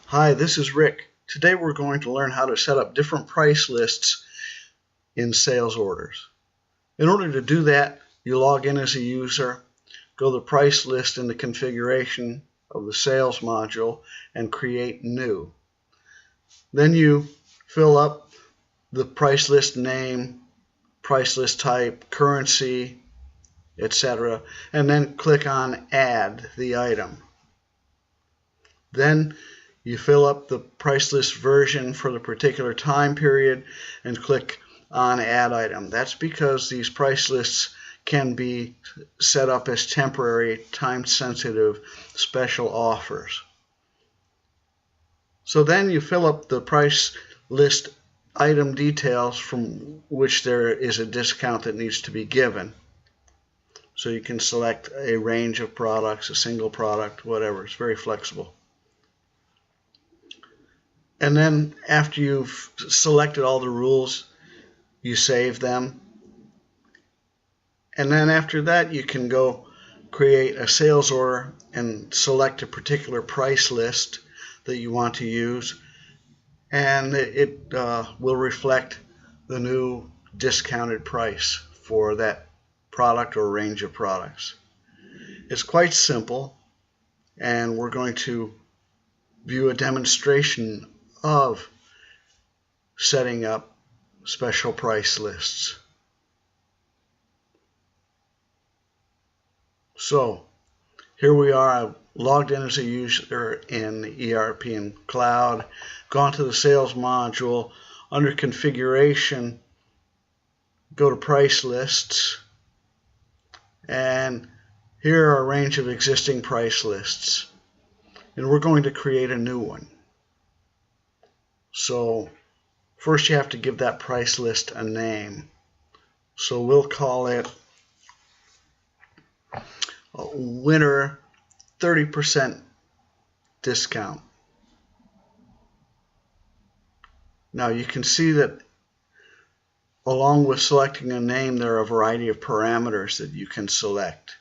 Hi, this is Rick. Today we're going to learn how to set up different price lists in sales orders. In order to do that, you log in as a user, go to price list in the configuration of the sales module and create new. Then you fill up the price list name, price list type, currency, etc., and then click on add the item. Then you fill up the price list version for the particular time period and click on Add Item. That's because these price lists can be set up as temporary, time-sensitive special offers. So then you fill up the price list item details from which there is a discount that needs to be given. So you can select a range of products, a single product, whatever. It's very flexible. And then after you've selected all the rules, you save them. And then after that, you can go create a sales order and select a particular price list that you want to use. And it will reflect the new discounted price for that product or range of products. It's quite simple, and we're going to view a demonstration of setting up special price lists. So here we are. I've logged in as a user in the ERP and Cloud, gone to the sales module. Under configuration, go to price lists, and here are a range of existing price lists, and we're going to create a new one. So first you have to give that price list a name. So we'll call it Winter 30% discount. Now you can see that along with selecting a name, there are a variety of parameters that you can select,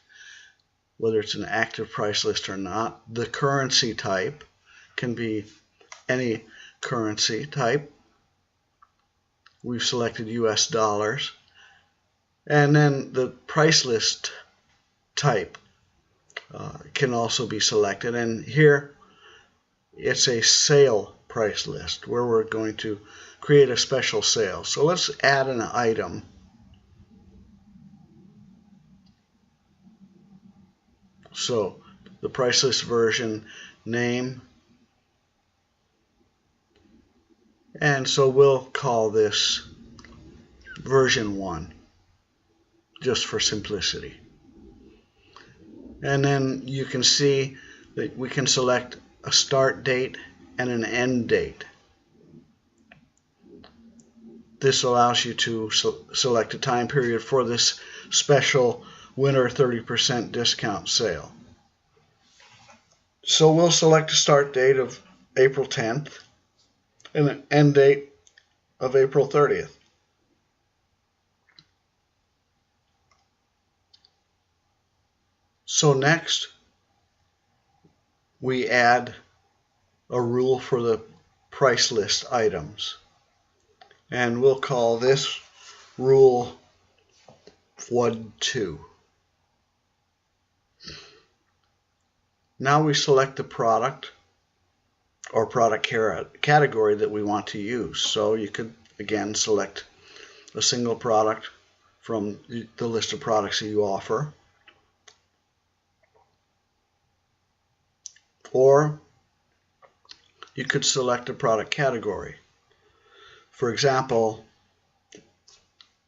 whether it's an active price list or not. The currency type can be any currency type. We've selected US dollars. And then the price list type can also be selected. And here it's a sale price list where we're going to create a special sale. So let's add an item. So the price list version name. And so we'll call this version 1, just for simplicity. And then you can see that we can select a start date and an end date. This allows you to select a time period for this special winter 30% discount sale. So we'll select a start date of April 10th. And an end date of April 30th. So next, we add a rule for the price list items. And we'll call this rule 1-2. Now we select the product or product category that we want to use. So you could again select a single product from the list of products that you offer, or you could select a product category. For example,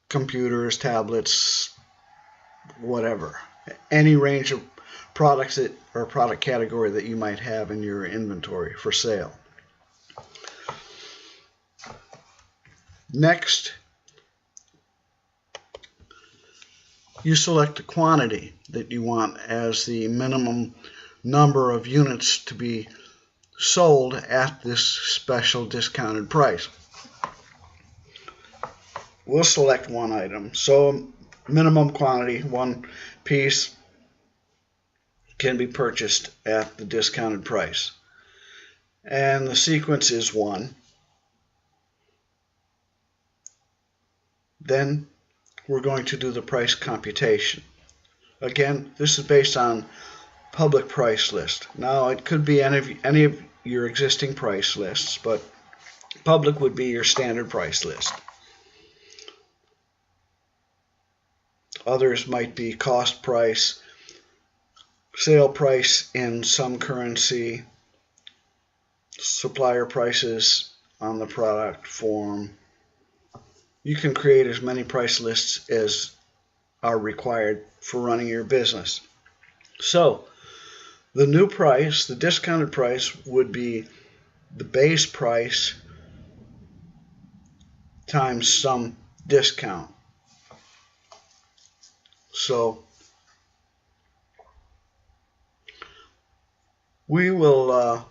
computers, tablets, whatever, any range of products that or product category that you might have in your inventory for sale. Next, you select the quantity that you want as the minimum number of units to be sold at this special discounted price. We'll select one item. So minimum quantity, 1 piece, can be purchased at the discounted price. and the sequence is 1. Then we're going to do the price computation. Again, this is based on public price list. Now, it could be any of your existing price lists, but public would be your standard price list. Others might be cost price, sale price in some currency, supplier prices on the product form. You can create as many price lists as are required for running your business. So, the new price, the discounted price, would be the base price times some discount. So, we will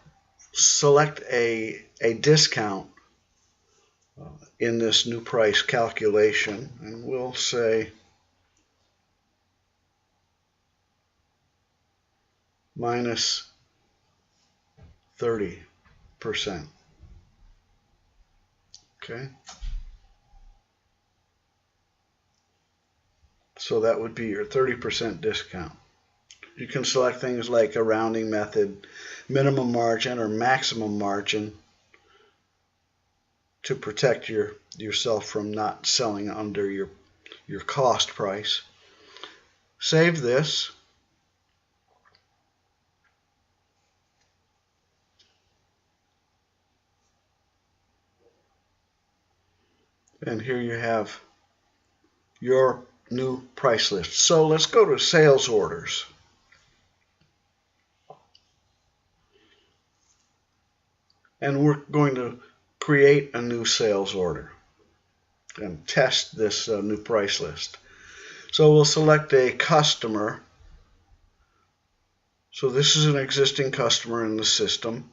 select a discount in this new price calculation, and we'll say minus 30%. Okay. So that would be your 30% discount. You can select things like a rounding method, minimum margin, or maximum margin to protect yourself from not selling under your cost price. Save this. And here you have your new price list. So let's go to sales orders. And we're going to create a new sales order and test this new price list. So we'll select a customer. So this is an existing customer in the system.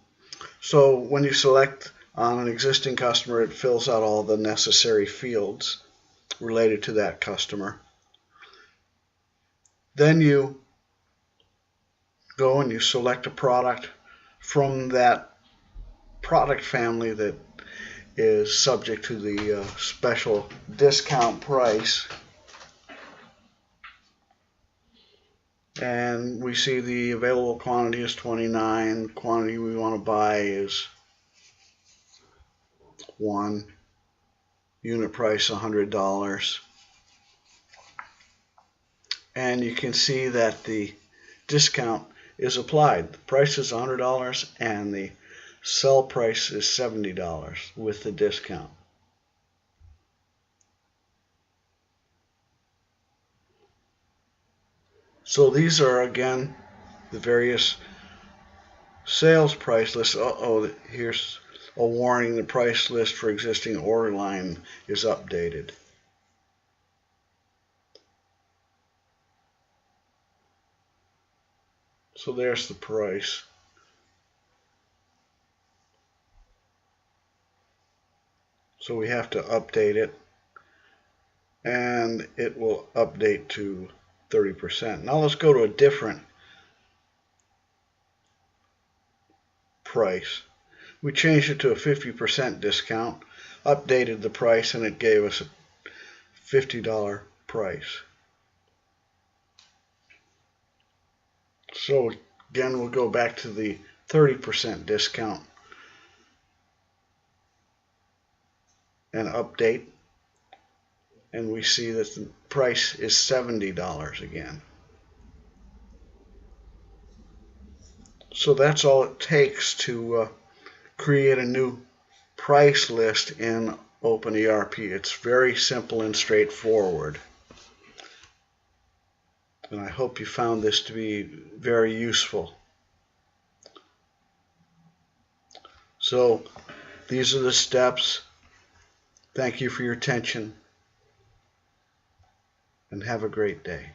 So when you select on an existing customer, it fills out all the necessary fields related to that customer. Then you go and you select a product from that product family that is subject to the special discount price. And we see the available quantity is 29. The quantity we want to buy is 1. Unit price $100. And you can see that the discount is applied. The price is $100 and the sell price is $70 with the discount. So these are, again, the various sales price lists. Here's a warning: the price list for existing order line is updated. So there's the price. So we have to update it, and it will update to 30%. Now let's go to a different price. We changed it to a 50% discount, updated the price, and it gave us a $50 price. So again, we'll go back to the 30% discount and update, and we see that the price is $70 again. So that's all it takes to create a new price list in OpenERP. It's very simple and straightforward. And I hope you found this to be very useful. So these are the steps. Thank you for your attention, and have a great day.